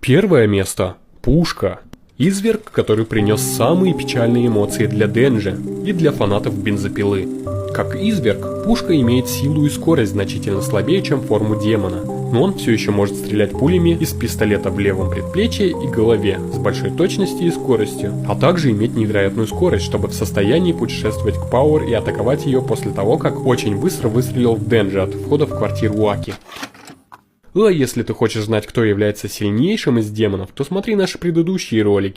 Первое место – Пушка. Изверг, который принес самые печальные эмоции для Денджи и для фанатов Бензопилы. Как изверг, Пушка имеет силу и скорость значительно слабее, чем форму демона, но он все еще может стрелять пулями из пистолета в левом предплечье и голове с большой точностью и скоростью, а также иметь невероятную скорость, чтобы в состоянии путешествовать к Пауэр и атаковать ее после того, как очень быстро выстрелил в Денджи от входа в квартиру Аки. А если ты хочешь знать, кто является сильнейшим из демонов, то смотри наши предыдущие ролики.